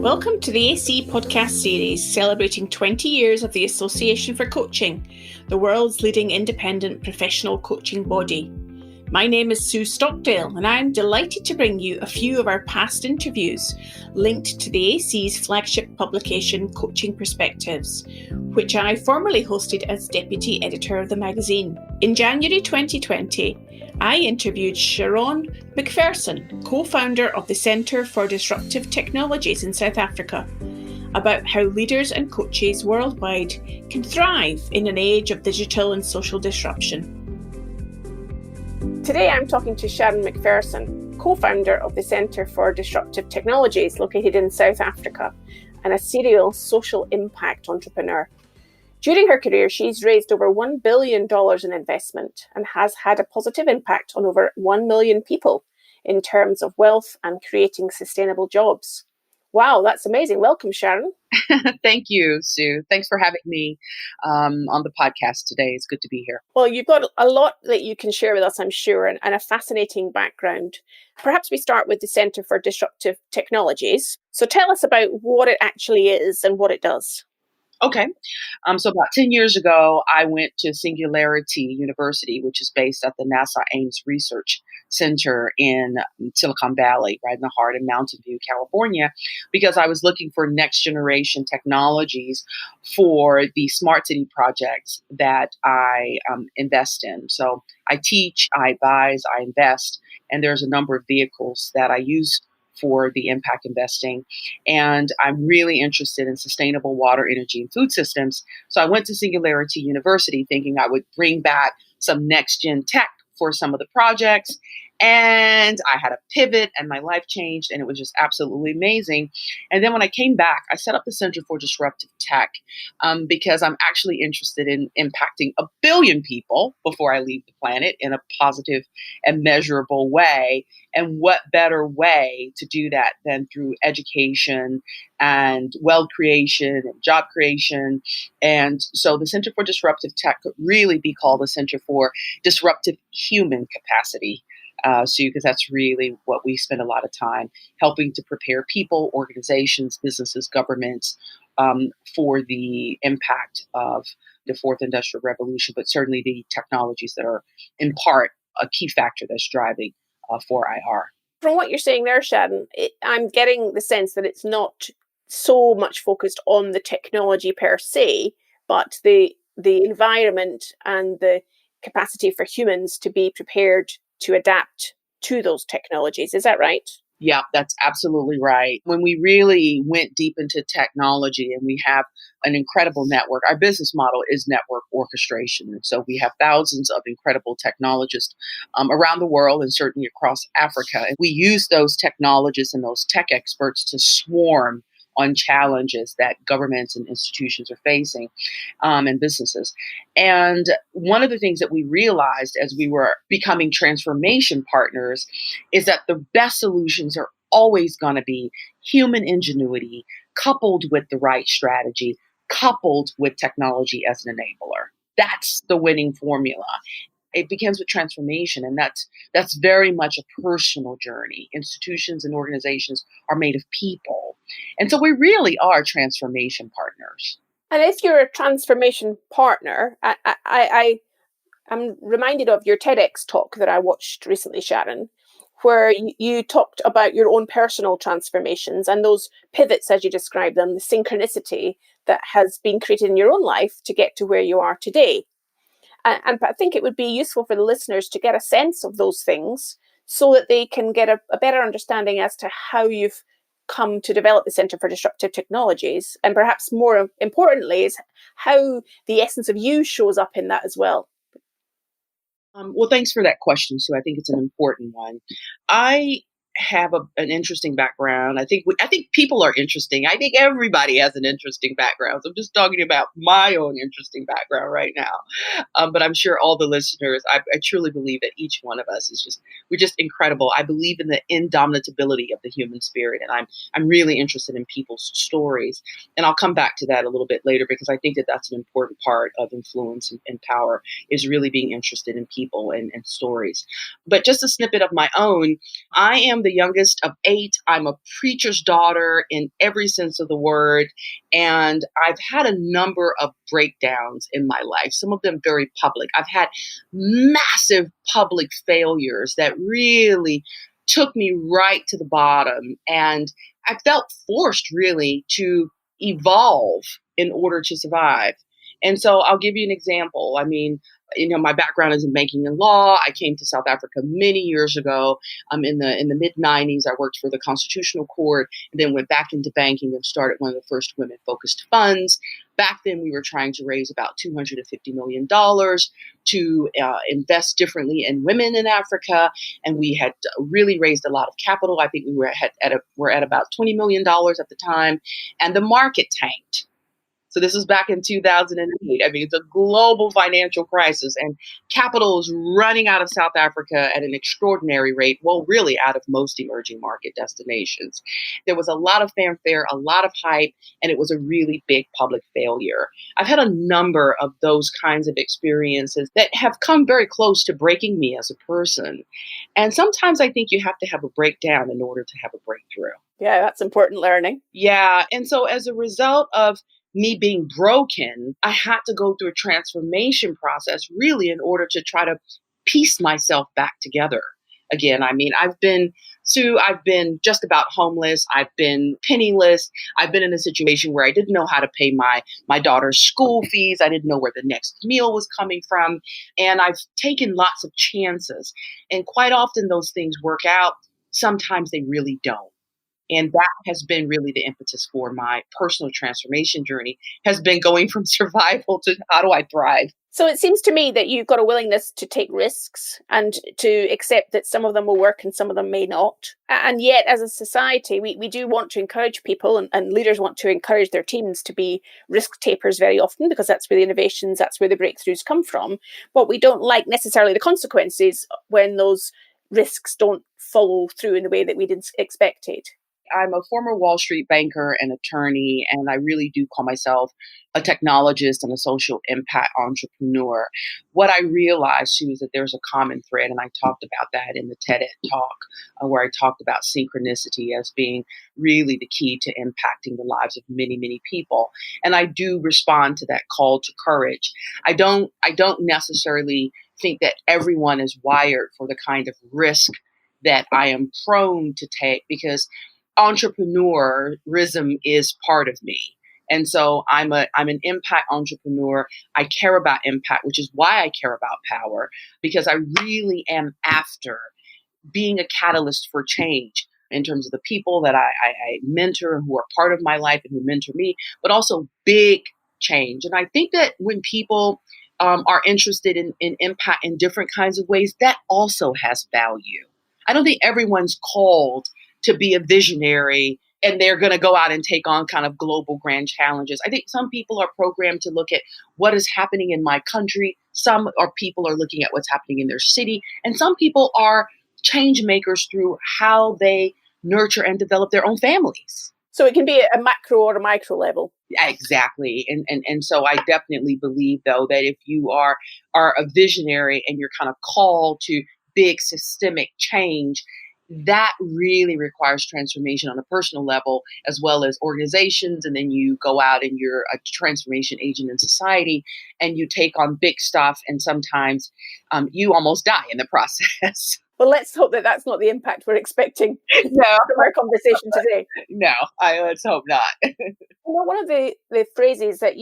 Welcome to the AC podcast series celebrating 20 years of the Association for Coaching, the world's leading independent professional coaching body. My name is Sue Stockdale, and I'm delighted to bring you a few of our past interviews linked to the AC's flagship publication, Coaching Perspectives, which I formerly hosted as Deputy Editor of the magazine. In January 2020, I interviewed Sharron McPherson, co-founder of the Centre for Disruptive Technologies in South Africa, about how leaders and coaches worldwide can thrive in an age of digital and social disruption. Today I'm talking to Sharron McPherson, co-founder of the Centre for Disruptive Technologies located in South Africa and a serial social impact entrepreneur. During her career, she's raised over $1 billion in investment and has had a positive impact on over 1 million people in terms of wealth and creating sustainable jobs. Wow, that's amazing. Welcome, Sharron. Thank you, Sue. Thanks for having me on the podcast today. It's good to be here. Well, you've got a lot that you can share with us, I'm sure, and a fascinating background. Perhaps we start with the Centre for Disruptive Technologies. So tell us about what it actually is and what it does. Okay. So about 10 years ago, I went to Singularity University, which is based at the NASA Ames Research Center in Silicon Valley, right in the heart of Mountain View, California, because I was looking for next generation technologies for the smart city projects that I invest in. So I teach, I advise, I invest, and there's a number of vehicles that I use for the impact investing. And I'm really interested in sustainable water, energy, and food systems. So I went to Singularity University thinking I would bring back some next gen tech for some of the projects. And I had a pivot and my life changed and it was just absolutely amazing. And then when I came back, I set up the Center for Disruptive Tech because I'm actually interested in impacting 1 billion people before I leave the planet in a positive and measurable way. And what better way to do that than through education and wealth creation and job creation. And so the Center for Disruptive Tech could really be called the Center for Disruptive Human Capacity. Sue, because that's really what we spend a lot of time helping to prepare people, organizations, businesses, governments for the impact of the fourth industrial revolution, but certainly the technologies that are in part a key factor that's driving 4IR. From what you're saying there, Sharron, I'm getting the sense that it's not so much focused on the technology per se, but the environment and the capacity for humans to be prepared to adapt to those technologies. Is that right? Yeah, that's absolutely right. When we really went deep into technology and we have an incredible network, our business model is network orchestration. And so we have thousands of incredible technologists around the world and certainly across Africa. And we use those technologists and those tech experts to swarm on challenges that governments and institutions are facing and businesses. And one of the things that we realized as we were becoming transformation partners is that the best solutions are always going to be human ingenuity coupled with the right strategy, coupled with technology as an enabler. That's the winning formula. It begins with transformation, and that's very much a personal journey. Institutions and organizations are made of people. And so we really are transformation partners. And if you're a transformation partner, I'm reminded of your TEDx talk that I watched recently, Sharron, where you talked about your own personal transformations and those pivots, as you described them, the synchronicity that has been created in your own life to get to where you are today. And I think it would be useful for the listeners to get a sense of those things so that they can get a better understanding as to how you've come to develop the Centre for Disruptive Technologies. And perhaps more importantly is how the essence of you shows up in that as well. Well, thanks for that question, Sue. I think it's an important one. I have an interesting background. I think people are interesting. I think everybody has an interesting background. So I'm just talking about my own interesting background right now. But I'm sure all the listeners, I truly believe that each one of us we're just incredible. I believe in the indomitability of the human spirit, and I'm really interested in people's stories. And I'll come back to that a little bit later because I think that that's an important part of influence and power is really being interested in people and stories. But just a snippet of my own, I am the youngest of 8. I'm a preacher's daughter in every sense of the word. And I've had a number of breakdowns in my life, some of them very public. I've had massive public failures that really took me right to the bottom. And I felt forced really to evolve in order to survive. And so I'll give you an example. I mean, my background is in banking and law. I came to South Africa many years ago. In the mid '90s. I worked for the Constitutional Court, and then went back into banking and started one of the first women-focused funds. Back then, we were trying to raise about $250 million to invest differently in women in Africa, and we had really raised a lot of capital. I think we're at about $20 million at the time, and the market tanked. So this was back in 2008. I mean, it's a global financial crisis, and capital is running out of South Africa at an extraordinary rate. Well, really out of most emerging market destinations. There was a lot of fanfare, a lot of hype, and it was a really big public failure. I've had a number of those kinds of experiences that have come very close to breaking me as a person. And sometimes I think you have to have a breakdown in order to have a breakthrough. Yeah, that's important learning. Yeah. And so as a result of me being broken, I had to go through a transformation process really in order to try to piece myself back together again. I mean, I've been just about homeless. I've been penniless. I've been in a situation where I didn't know how to pay my daughter's school fees. I didn't know where the next meal was coming from. And I've taken lots of chances. And quite often those things work out. Sometimes they really don't. And that has been really the impetus for my personal transformation journey, has been going from survival to how do I thrive? So it seems to me that you've got a willingness to take risks and to accept that some of them will work and some of them may not. And yet, as a society, we do want to encourage people, and leaders want to encourage their teams to be risk takers very often, because that's where the innovations, that's where the breakthroughs come from. But we don't like necessarily the consequences when those risks don't follow through in the way that we did expected. I'm a former Wall Street banker and attorney, and I really do call myself a technologist and a social impact entrepreneur. What I realized too is that there's a common thread, and I talked about that in the TED talk, where I talked about synchronicity as being really the key to impacting the lives of many, many people. And I do respond to that call to courage. I don't necessarily think that everyone is wired for the kind of risk that I am prone to take, because entrepreneurism is part of me. And so I'm an impact entrepreneur. I care about impact, which is why I care about power, because I really am after being a catalyst for change in terms of the people that I mentor, who are part of my life and who mentor me, but also big change. And I think that when people are interested in impact in different kinds of ways, that also has value. I don't think everyone's called to be a visionary and they're going to go out and take on kind of global grand challenges. I think some people are programmed to look at what is happening in my country. Some people are looking at what's happening in their city. And some people are change makers through how they nurture and develop their own families. So it can be a macro or a micro level. Exactly. And so I definitely believe, though, that if you are a visionary and you're kind of called to big systemic change, that really requires transformation on a personal level as well as organizations. And then you go out and you're a transformation agent in society and you take on big stuff. And sometimes you almost die in the process. Well, let's hope that that's not the impact we're expecting from our conversation today. No, let's hope not. One of the phrases that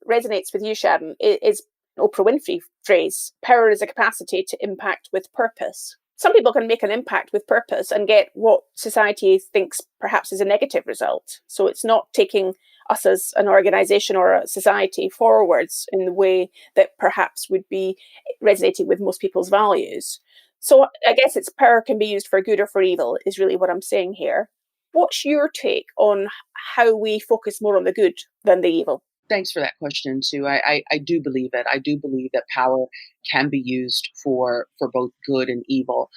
resonates with you, Sharron, is Oprah Winfrey phrase: power is a capacity to impact with purpose. Some people can make an impact with purpose and get what society thinks perhaps is a negative result. So it's not taking us as an organization or a society forwards in the way that perhaps would be resonating with most people's values. So I guess its power can be used for good or for evil is really what I'm saying here. What's your take on how we focus more on the good than the evil? Thanks for that question, Sue. I do believe it. I do believe that power can be used for both good and evil.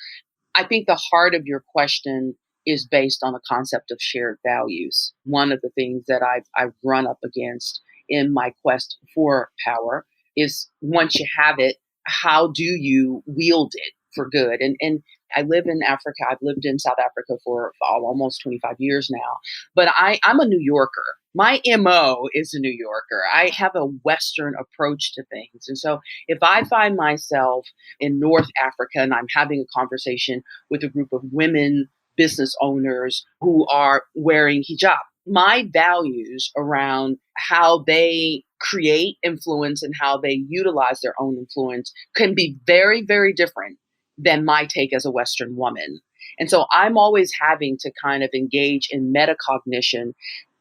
I think the heart of your question is based on the concept of shared values. One of the things that I've run up against in my quest for power is, once you have it, how do you wield it for good? And I live in Africa. I've lived in South Africa for almost 25 years now. But I'm a New Yorker. My MO is a New Yorker. I have a Western approach to things. And so if I find myself in North Africa and I'm having a conversation with a group of women business owners who are wearing hijab, my values around how they create influence and how they utilize their own influence can be very, very different than my take as a Western woman. And so I'm always having to kind of engage in metacognition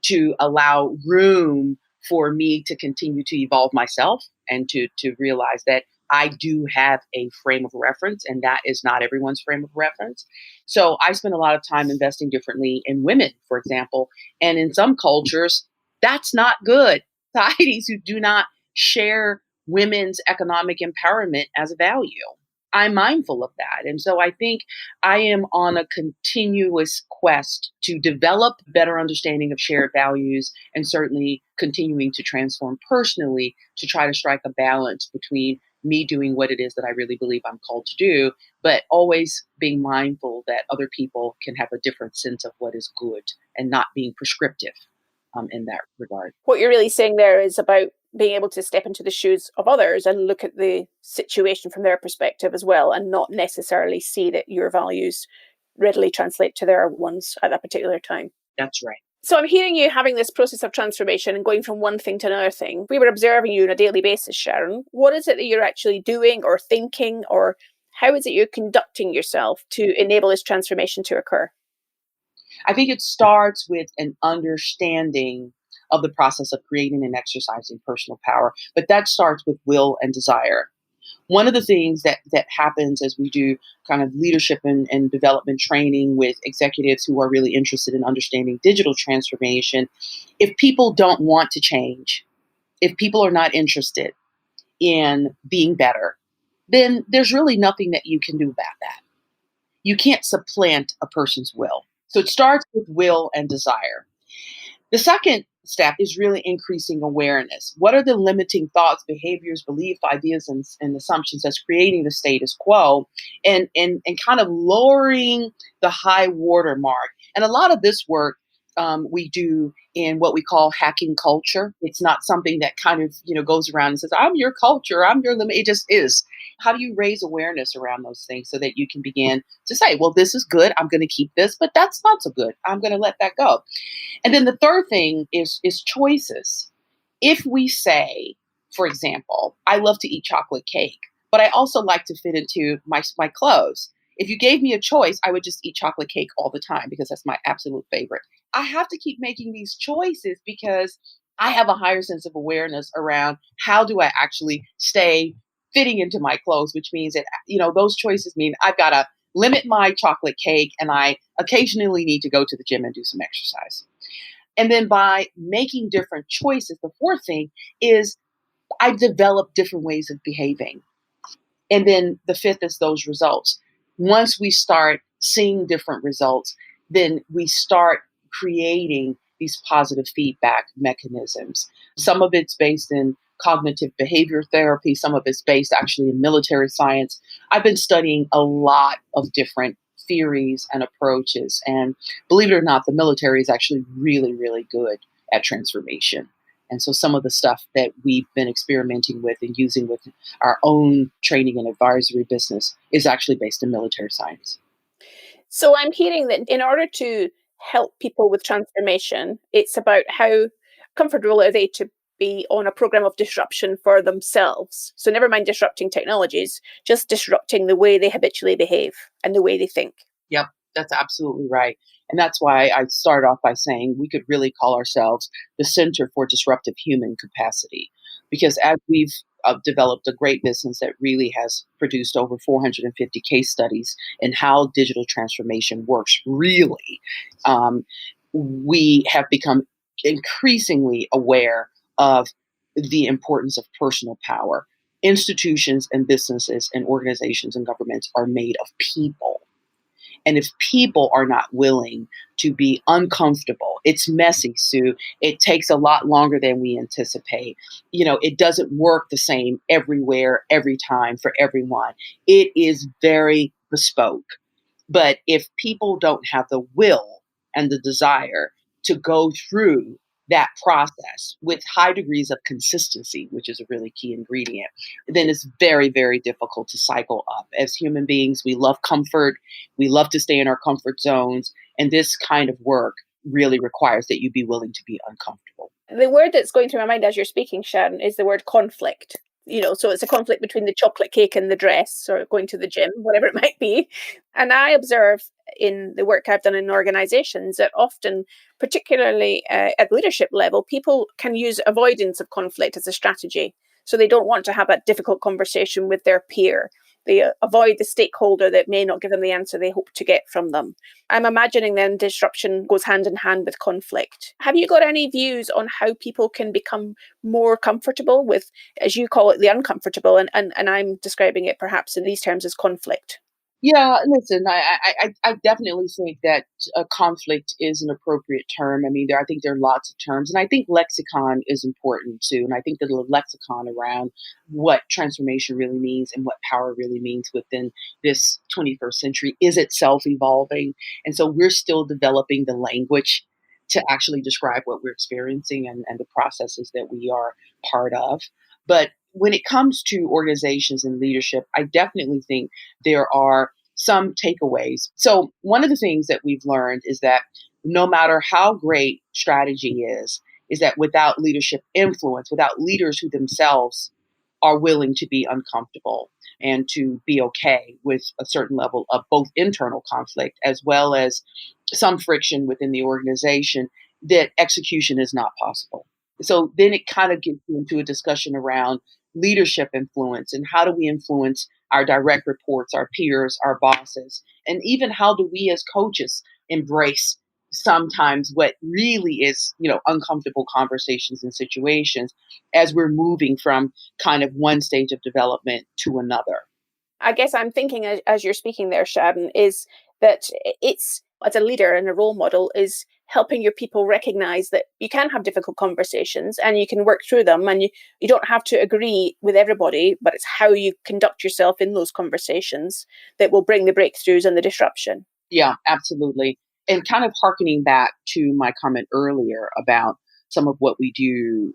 to allow room for me to continue to evolve myself and to realize that I do have a frame of reference, and that is not everyone's frame of reference. So I spend a lot of time investing differently in women, for example. And in some cultures, that's not good. Societies who do not share women's economic empowerment as a value. I'm mindful of that. And so I think I am on a continuous quest to develop better understanding of shared values and certainly continuing to transform personally to try to strike a balance between me doing what it is that I really believe I'm called to do, but always being mindful that other people can have a different sense of what is good and not being prescriptive in that regard. What you're really saying there is about being able to step into the shoes of others and look at the situation from their perspective as well, and not necessarily see that your values readily translate to their ones at that particular time. That's right. So I'm hearing you having this process of transformation and going from one thing to another thing. We were observing you on a daily basis, Sharron. What is it that you're actually doing or thinking, or how is it you're conducting yourself to enable this transformation to occur? I think it starts with an understanding of the process of creating and exercising personal power, but that starts with will and desire. One of the things that happens as we do kind of leadership and development training with executives who are really interested in understanding digital transformation, if people don't want to change, if people are not interested in being better, then there's really nothing that you can do about that. You can't supplant a person's will. So it starts with will and desire. The second step is really increasing awareness. What are the limiting thoughts, behaviors, beliefs, ideas, and assumptions that's creating the status quo, and kind of lowering the high water mark. And a lot of this work we do in what we call hacking culture. It's not something that kind of goes around and says, I'm your culture, I'm your limit. It just is. How do you raise awareness around those things so that you can begin to say, well, this is good, I'm going to keep this, but that's not so good, I'm going to let that go. And then the third thing is choices. If we say, for example, I love to eat chocolate cake, but I also like to fit into my clothes. If you gave me a choice, I would just eat chocolate cake all the time because that's my absolute favorite. I have to keep making these choices because I have a higher sense of awareness around how do I actually stay fitting into my clothes, which means that, those choices mean I've got to limit my chocolate cake and I occasionally need to go to the gym and do some exercise. And then by making different choices, the fourth thing is I've developed different ways of behaving. And then the fifth is those results. Once we start seeing different results, then we start creating these positive feedback mechanisms. Some of it's based in cognitive behavior therapy. Some of it's based actually in military science. I've been studying a lot of different theories and approaches. And believe it or not, the military is actually really, really good at transformation. And so some of the stuff that we've been experimenting with and using with our own training and advisory business is actually based in military science. So I'm hearing that in order to help people with transformation, it's about how comfortable are they to be on a program of disruption for themselves. So never mind disrupting technologies, just disrupting the way they habitually behave and the way they think. Yep, that's absolutely right. And that's why I started off by saying we could really call ourselves the Center for Disruptive Human Capacity. Because as we've developed a great business that really has produced over 450 case studies in how digital transformation works, really, we have become increasingly aware of the importance of personal power. Institutions and businesses and organizations and governments are made of people. And if people are not willing to be uncomfortable, it's messy, Sue. It takes a lot longer than we anticipate. It doesn't work the same everywhere, every time for everyone. It is very bespoke. But if people don't have the will and the desire to go through that process with high degrees of consistency, which is a really key ingredient, then it's very, very difficult to cycle up. As human beings, we love comfort. We love to stay in our comfort zones. And this kind of work really requires that you be willing to be uncomfortable. The word that's going through my mind as you're speaking, Sharon, is the word conflict. So it's a conflict between the chocolate cake and the dress, or going to the gym, whatever it might be. And I observe in the work I've done in organizations that often, particularly at leadership level, people can use avoidance of conflict as a strategy. So they don't want to have a difficult conversation with their peer. They avoid the stakeholder that may not give them the answer they hope to get from them. I'm imagining then disruption goes hand in hand with conflict. Have you got any views on how people can become more comfortable with, as you call it, the uncomfortable, and I'm describing it perhaps in these terms as conflict? Yeah, listen, I definitely think that conflict is an appropriate term. I mean, I think there are lots of terms, and I think lexicon is important too. And I think that the lexicon around what transformation really means and what power really means within this 21st century is itself evolving. And so we're still developing the language to actually describe what we're experiencing and the processes that we are part of. But when it comes to organizations and leadership, I definitely think there are some takeaways. So, one of the things that we've learned is that no matter how great strategy is that without leadership influence, without leaders who themselves are willing to be uncomfortable and to be okay with a certain level of both internal conflict as well as some friction within the organization, that execution is not possible. So then it kind of gets into a discussion around leadership influence and how do we influence our direct reports, our peers, our bosses, and even how do we as coaches embrace sometimes what really is, uncomfortable conversations and situations as we're moving from kind of one stage of development to another. I guess I'm thinking as you're speaking there, Sharon, is that it's, as a leader and a role model, is helping your people recognize that you can have difficult conversations and you can work through them, and you don't have to agree with everybody, but it's how you conduct yourself in those conversations that will bring the breakthroughs and the disruption. Yeah, absolutely. And kind of hearkening back to my comment earlier about some of what we do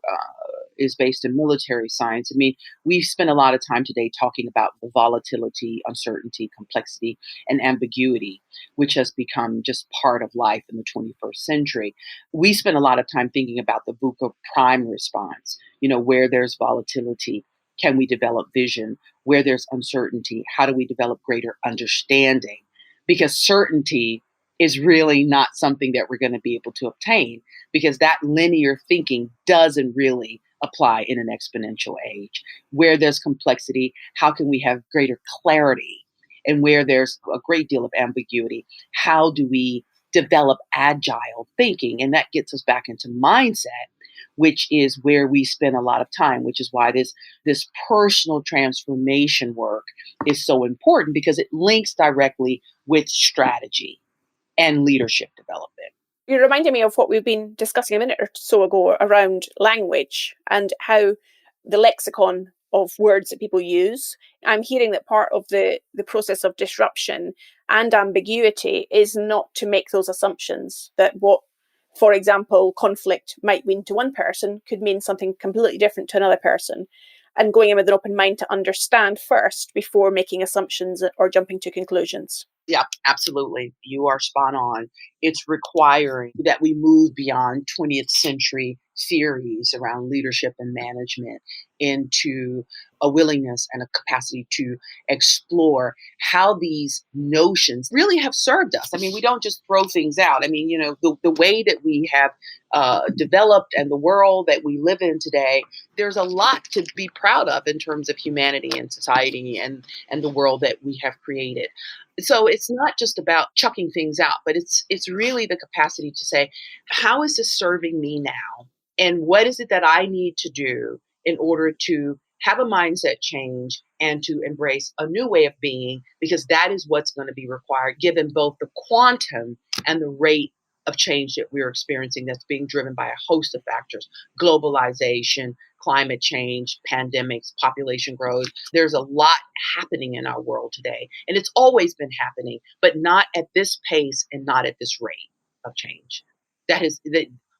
is based in military science. I mean, we've spent a lot of time today talking about the volatility, uncertainty, complexity, and ambiguity, which has become just part of life in the 21st century. We spend a lot of time thinking about the VUCA prime response, where there's volatility. Can we develop vision? Where there's uncertainty, how do we develop greater understanding? Because certainty is really not something that we're going to be able to obtain because that linear thinking doesn't really apply in an exponential age. Where there's complexity, how can we have greater clarity? And where there's a great deal of ambiguity, how do we develop agile thinking? And that gets us back into mindset, which is where we spend a lot of time, which is why this personal transformation work is so important because it links directly with strategy and leadership development. You reminded me of what we've been discussing a minute or so ago around language and how the lexicon of words that people use. I'm hearing that part of the process of disruption and ambiguity is not to make those assumptions that what, for example, conflict might mean to one person could mean something completely different to another person, and going in with an open mind to understand first before making assumptions or jumping to conclusions. Yeah, absolutely. You are spot on. It's requiring that we move beyond 20th century theories around leadership and management into a willingness and a capacity to explore how these notions really have served us. I mean, we don't just throw things out. I mean, the way that we have developed and the world that we live in today, there's a lot to be proud of in terms of humanity and society and the world that we have created. So it's not just about chucking things out, but it's really the capacity to say, how is this serving me now? And what is it that I need to do in order to have a mindset change and to embrace a new way of being? Because that is what's going to be required given both the quantum and the rate of change that we're experiencing that's being driven by a host of factors: globalization, climate change, pandemics, population growth. There's a lot happening in our world today, and it's always been happening, but not at this pace and not at this rate of change. That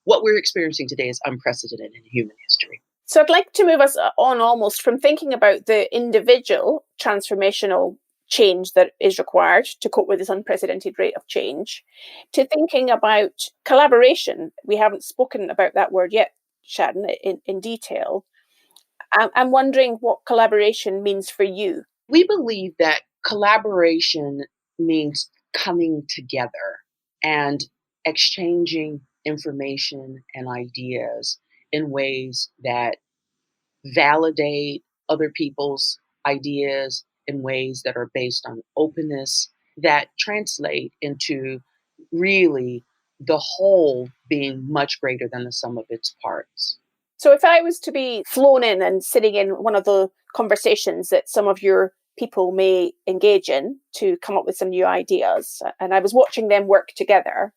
what we're experiencing today is unprecedented in human history. So I'd like to move us on almost from thinking about the individual transformational change that is required to cope with this unprecedented rate of change to thinking about collaboration. We haven't spoken about that word yet, Sharron, in detail. I'm wondering what collaboration means for you. We believe that collaboration means coming together and exchanging information and ideas in ways that validate other people's ideas, in ways that are based on openness, that translate into really the whole being much greater than the sum of its parts. So if I was to be flown in and sitting in one of the conversations that some of your people may engage in to come up with some new ideas, and I was watching them work together,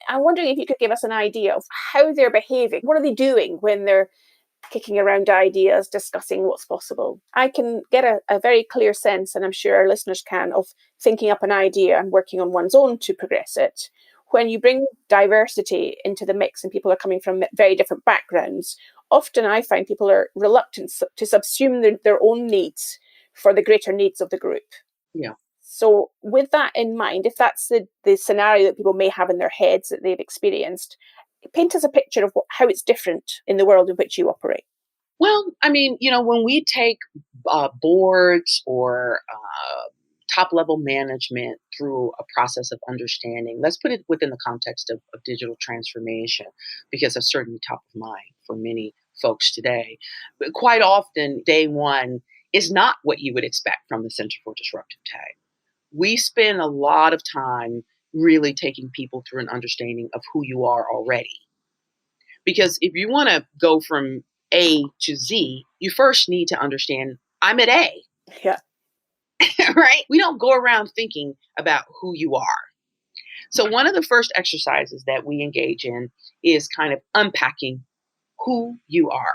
I'm wondering if you could give us an idea of how they're behaving. What are they doing when they're kicking around ideas, discussing what's possible? I can get a very clear sense, and I'm sure our listeners can, of thinking up an idea and working on one's own to progress it. When you bring diversity into the mix and people are coming from very different backgrounds, often I find people are reluctant to subsume their own needs for the greater needs of the group. Yeah. So with that in mind, if that's the scenario that people may have in their heads that they've experienced, paint us a picture of how it's different in the world in which you operate. Well, I mean, when we take boards or top level management through a process of understanding, let's put it within the context of digital transformation, because it's certainly top of mind for many folks today. But quite often, day one is not what you would expect from the Center for Disruptive Tech. We spend a lot of time really taking people through an understanding of who you are already. Because if you want to go from A to Z, you first need to understand I'm at A. Yeah. Right? We don't go around thinking about who you are. So one of the first exercises that we engage in is kind of unpacking who you are.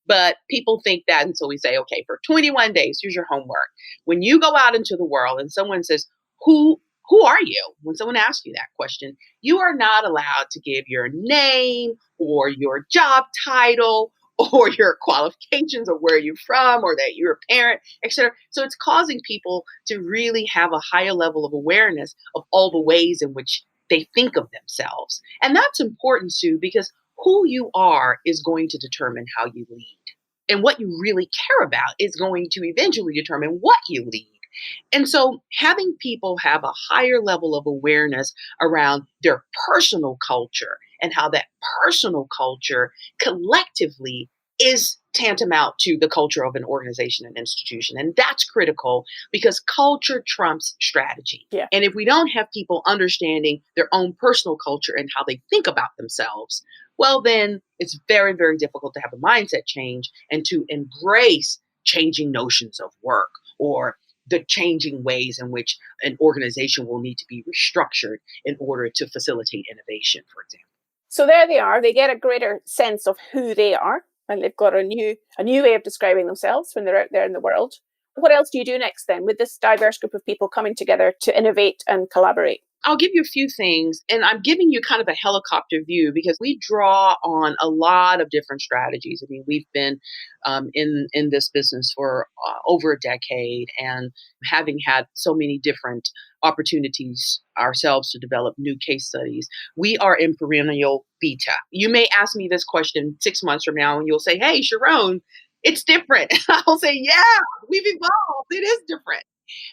But people think that, and so we say, okay, for 21 days, here's your homework. When you go out into the world and someone says, who are you? When someone asks you that question, you are not allowed to give your name or your job title or your qualifications or where you're from or that you're a parent, etc. So it's causing people to really have a higher level of awareness of all the ways in which they think of themselves. And that's important, Sue, because who you are is going to determine how you lead. And what you really care about is going to eventually determine what you lead. And so having people have a higher level of awareness around their personal culture and how that personal culture collectively is tantamount to the culture of an organization and institution. And that's critical because culture trumps strategy. Yeah. And if we don't have people understanding their own personal culture and how they think about themselves, well, then it's very, very difficult to have a mindset change and to embrace changing notions of work or the changing ways in which an organization will need to be restructured in order to facilitate innovation, for example. So there they are. They get a greater sense of who they are, and they've got a new way of describing themselves when they're out there in the world. What else do you do next then with this diverse group of people coming together to innovate and collaborate? I'll give you a few things, and I'm giving you kind of a helicopter view because we draw on a lot of different strategies. I mean, we've been in this business for over a decade, and having had so many different opportunities ourselves to develop new case studies, we are in perennial beta. You may ask me this question 6 months from now, and you'll say, "Hey, Sharron, it's different." I'll say, "Yeah, we've evolved. It is different."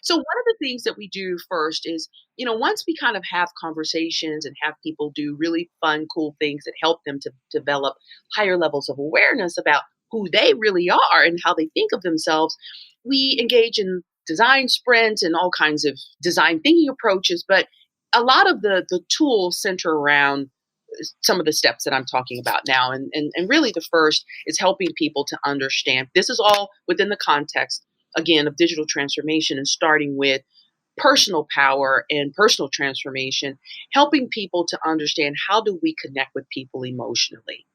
So one of the things that we do first is, once we kind of have conversations and have people do really fun, cool things that help them to develop higher levels of awareness about who they really are and how they think of themselves, we engage in design sprints and all kinds of design thinking approaches. But a lot of the tools center around some of the steps that I'm talking about now. And really the first is helping people to understand this is all within the context, again, of digital transformation and starting with personal power and personal transformation, helping people to understand how do we connect with people emotionally.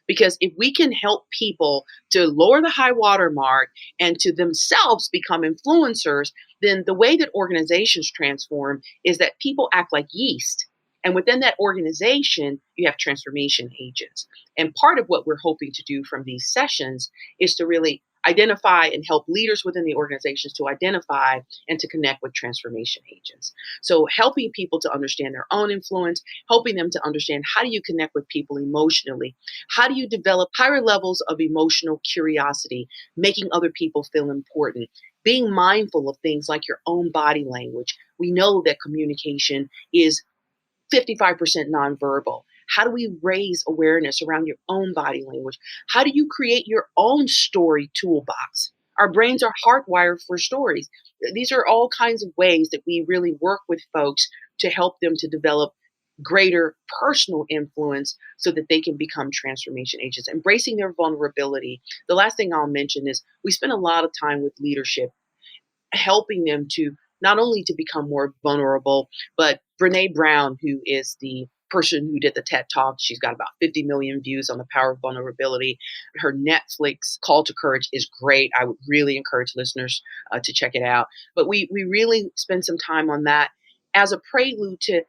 Because if we can help people to lower the high water mark and to themselves become influencers, then the way that organizations transform is that people act like yeast. And within that organization, you have transformation agents. And part of what we're hoping to do from these sessions is to really identify and help leaders within the organizations to identify and to connect with transformation agents. So helping people to understand their own influence, helping them to understand how do you connect with people emotionally, how do you develop higher levels of emotional curiosity, making other people feel important, being mindful of things like your own body language. We know that communication is 55% nonverbal. How do we raise awareness around your own body language? How do you create your own story toolbox? Our brains are hardwired for stories. These are all kinds of ways that we really work with folks to help them to develop greater personal influence so that they can become transformation agents, embracing their vulnerability. The last thing I'll mention is we spend a lot of time with leadership helping them to not only to become more vulnerable, but Brene Brown, who is the person who did the TED Talk, she's got about 50 million views on the power of vulnerability. Her Netflix Call to Courage is great. I would really encourage listeners to check it out. But we really spend some time on that as a prelude to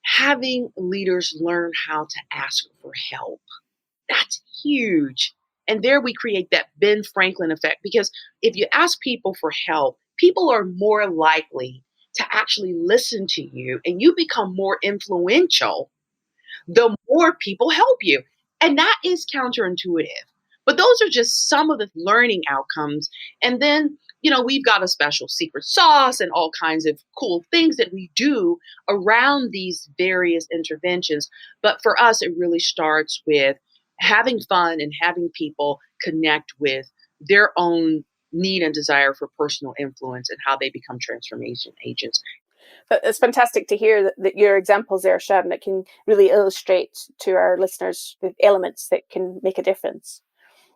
having leaders learn how to ask for help. That's huge. And there we create that Ben Franklin effect because if you ask people for help, people are more likely to actually listen to you and you become more influential the more people help you. And that is counterintuitive. But those are just some of the learning outcomes. And then, we've got a special secret sauce and all kinds of cool things that we do around these various interventions. But for us, it really starts with having fun and having people connect with their own need and desire for personal influence and how they become transformation agents. It's fantastic to hear that your examples there, Sharron, that can really illustrate to our listeners the elements that can make a difference.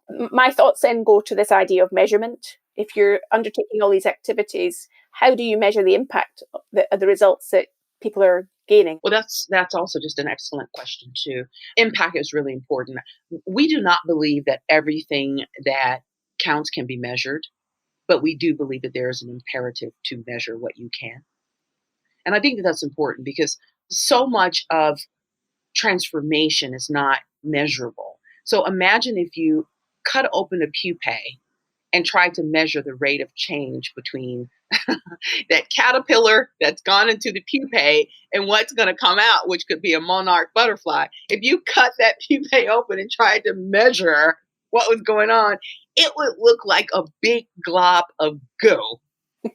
My thoughts then go to this idea of measurement. If you're undertaking all these activities, how do you measure the impact of the results that people are gaining? Well, that's also just an excellent question too. Impact is really important. We do not believe that everything that counts can be measured, but we do believe that there is an imperative to measure what you can. And I think that that's important because so much of transformation is not measurable. So imagine if you cut open a pupae and tried to measure the rate of change between that caterpillar that's gone into the pupae and what's going to come out, which could be a monarch butterfly. If you cut that pupae open and tried to measure what was going on, it would look like a big glob of goo.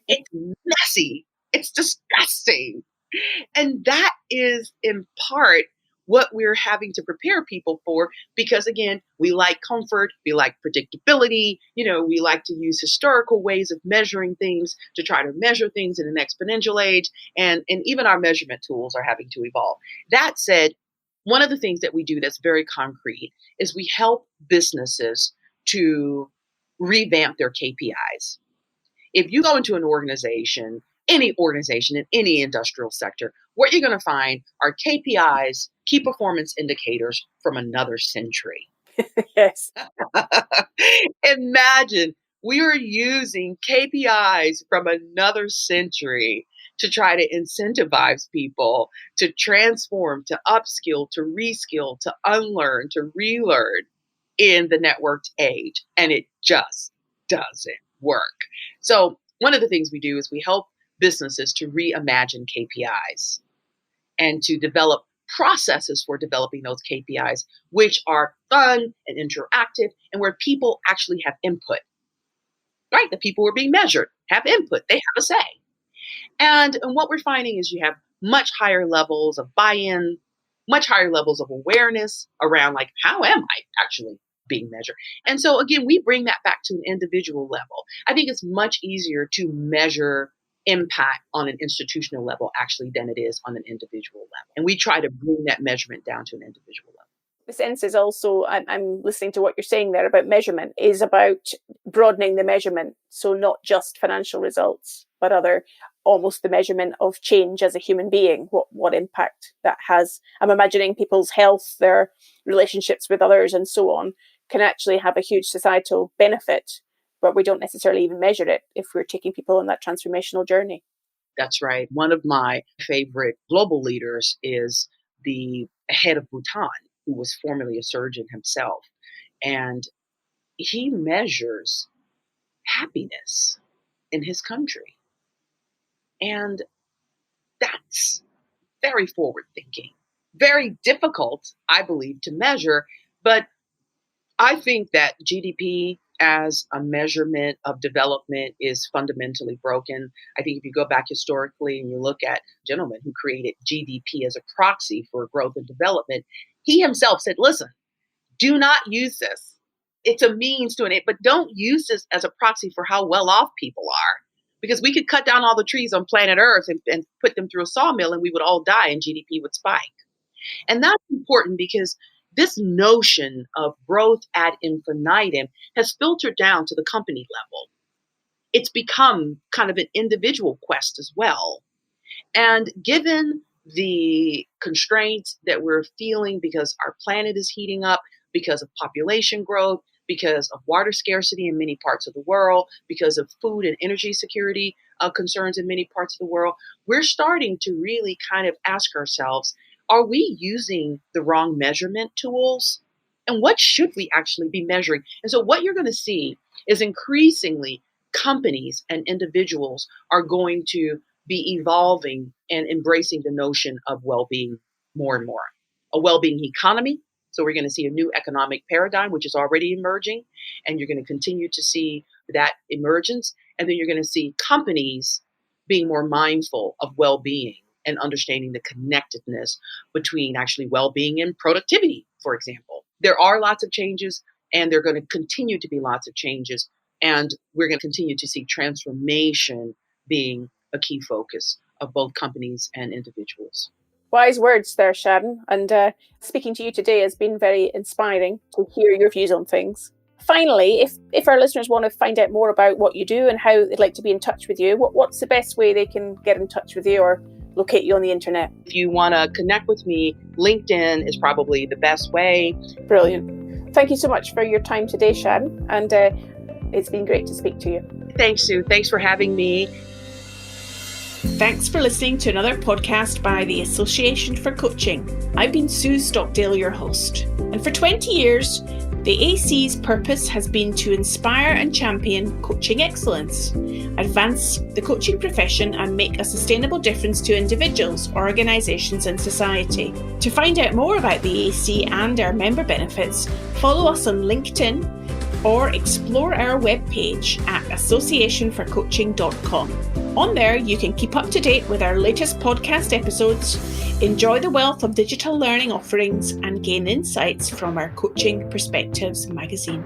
It's messy. It's disgusting. And that is in part what we're having to prepare people for because again, we like comfort, we like predictability, we like to use historical ways of measuring things to try to measure things in an exponential age. And even our measurement tools are having to evolve. That said, one of the things that we do that's very concrete is we help businesses to revamp their KPIs. If you go into an organization in any industrial sector, what you're going to find are KPIs, key performance indicators from another century. Yes. Imagine we are using KPIs from another century to try to incentivize people to transform, to upskill, to reskill, to unlearn, to relearn in the networked age. And it just doesn't work. So one of the things we do is we help businesses to reimagine KPIs and to develop processes for developing those KPIs, which are fun and interactive and where people actually have input, right? The people who are being measured have input. They have a say. And what we're finding is you have much higher levels of buy-in, much higher levels of awareness around like, how am I actually being measured? And so again, we bring that back to an individual level. I think it's much easier to measure impact on an institutional level actually than it is on an individual level. And we try to bring that measurement down to an individual level. The sense is also, I'm listening to what you're saying there about measurement, is about broadening the measurement. So not just financial results, but almost the measurement of change as a human being, what impact that has. I'm imagining people's health, their relationships with others and so on can actually have a huge societal benefit, but we don't necessarily even measure it if we're taking people on that transformational journey. That's right. One of my favorite global leaders is the head of Bhutan, who was formerly a surgeon himself. And he measures happiness in his country. And that's very forward thinking, very difficult, I believe, to measure. But I think that GDP as a measurement of development is fundamentally broken. I think if you go back historically and you look at a gentleman who created GDP as a proxy for growth and development, he himself said, listen, do not use this. It's a means to an end, but don't use this as a proxy for how well off people are. Because we could cut down all the trees on planet Earth and put them through a sawmill and we would all die and GDP would spike. And that's important because this notion of growth ad infinitum has filtered down to the company level. It's become kind of an individual quest as well. And given the constraints that we're feeling because our planet is heating up, because of population growth, because of water scarcity in many parts of the world, because of food and energy security concerns in many parts of the world, we're starting to really kind of ask ourselves, are we using the wrong measurement tools? And what should we actually be measuring? And so what you're going to see is increasingly companies and individuals are going to be evolving and embracing the notion of well-being more and more. A well-being economy. So we're going to see a new economic paradigm, which is already emerging, and you're going to continue to see that emergence. And then you're going to see companies being more mindful of well-being and understanding the connectedness between actually well-being and productivity, for example. There are lots of changes, and there are going to continue to be lots of changes, and we're going to continue to see transformation being a key focus of both companies and individuals. Wise words there, Sharron. And speaking to you today has been very inspiring to hear your views on things. Finally, if our listeners want to find out more about what you do and how they'd like to be in touch with you, what's the best way they can get in touch with you or locate you on the internet? If you want to connect with me, LinkedIn is probably the best way. Brilliant. Thank you so much for your time today, Sharron. And it's been great to speak to you. Thanks, Sue. Thanks for having me. Thanks for listening to another podcast by the Association for Coaching. I've been Sue Stockdale, your host. And for 20 years, the AC's purpose has been to inspire and champion coaching excellence, advance the coaching profession and make a sustainable difference to individuals, organisations and society. To find out more about the AC and our member benefits, follow us on LinkedIn or explore our webpage at associationforcoaching.com. On there, you can keep up to date with our latest podcast episodes, enjoy the wealth of digital learning offerings, and gain insights from our Coaching Perspectives magazine.